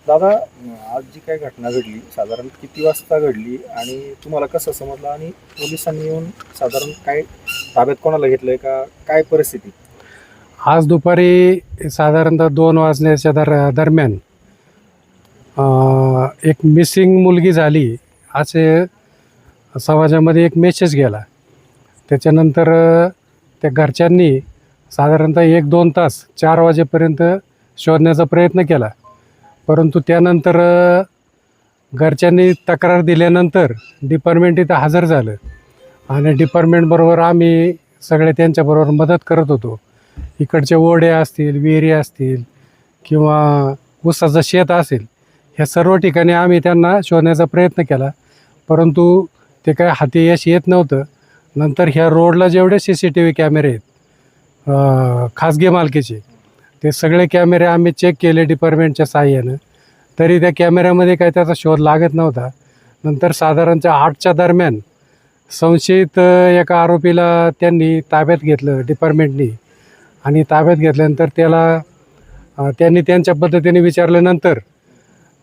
दादा, आज जी काही घटना घडली साधारण किती वाजता घडली आणि तुम्हाला कसं समजलं आणि पोलिसांनी येऊन साधारण काय ताब्यात कोणाला घेतलंय का, काय परिस्थिती? आज दुपारी साधारणतः 2 वाजण्याच्या दरम्यान एक मिसिंग मुलगी झाली असे समाजामध्ये एक मेसेज गेला. त्याच्यानंतर त्या घरच्यांनी साधारणतः 1-2 तास 4 वाजेपर्यंत शोधण्याचा प्रयत्न केला. परंतु त्यानंतर घरच्यांनी तक्रार दिल्यानंतर डिपार्टमेंट इथं हजर झालं आणि डिपार्टमेंटबरोबर आम्ही सगळे त्यांच्याबरोबर मदत करत होतो. इकडचे ओढे असतील, विहिरी असतील किंवा ऊसाचं शेत असेल, ह्या सर्व ठिकाणी आम्ही त्यांना शोधण्याचा प्रयत्न केला. परंतु ते काय हाती यश येत नव्हतं. नंतर ह्या रोडला जेवढे CCTV कॅमेरे आहेत खाजगी मालकीचे, ते सगळे कॅमेरे आम्ही चेक केले डिपार्टमेंटच्या साहाय्यानं. तरी त्या कॅमेऱ्यामध्ये काही त्याचा शोध लागत नव्हता. नंतर साधारणतः 8च्या दरम्यान संशयित एका आरोपीला त्यांनी ताब्यात घेतलं डिपार्टमेंटनी. आणि ताब्यात घेतल्यानंतर त्यांनी त्यांच्या पद्धतीने विचारल्यानंतर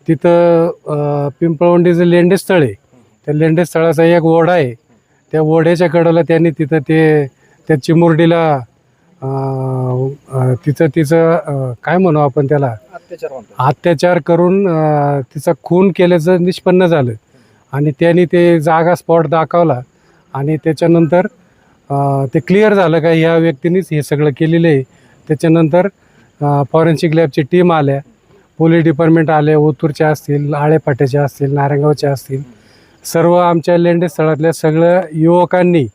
तिथं पिंपळवंडीचं लेंडेस्थळ आहे, त्या लेंडेस्थळाचा एक ओढा आहे. त्या ओढ्याच्या कडेला त्यांनी तिथं त्या चिमुरडीला तिचं काय म्हणू आपण त्याला, अत्याचार करून तिचा खून केल्याचं निष्पन्न झालं. आणि त्यांनी ते जागा स्पॉट दाखवला आणि त्याच्यानंतर ते क्लिअर झालं का ह्या व्यक्तीनेच हे सगळं केलेलं आहे. त्याच्यानंतर फॉरेन्सिक लॅबची टीम आल्या, पोलीस डिपार्टमेंट आले, ओतूरच्या असतील, आळेपाट्याच्या असतील, नारायणगावच्या असतील, सर्व आमच्या लेंडेस्थळातल्या सगळ्या युवकांनी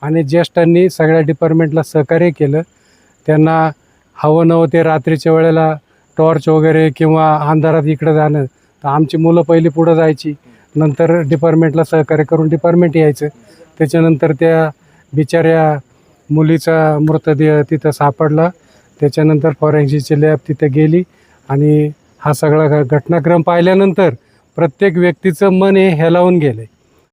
आणि ज्येष्ठांनी सगळ्या डिपार्टमेंटला सहकार्य केलं. त्यांना हवं नव्हते रात्रीच्या वेळेला टॉर्च वगैरे किंवा अंधारात इकडं जाणं, तर आमची मुलं पहिली पुढं जायची, नंतर डिपार्टमेंटला सहकार्य करून डिपार्टमेंट यायचं. त्याच्यानंतर त्या बिचाऱ्या मुलीचा मृतदेह तिथं सापडला. त्याच्यानंतर फॉरेन्सिकची लॅब तिथं गेली आणि हा सगळा घटनाक्रम पाहिल्यानंतर प्रत्येक व्यक्तीचं मन हे हेलावून गेले.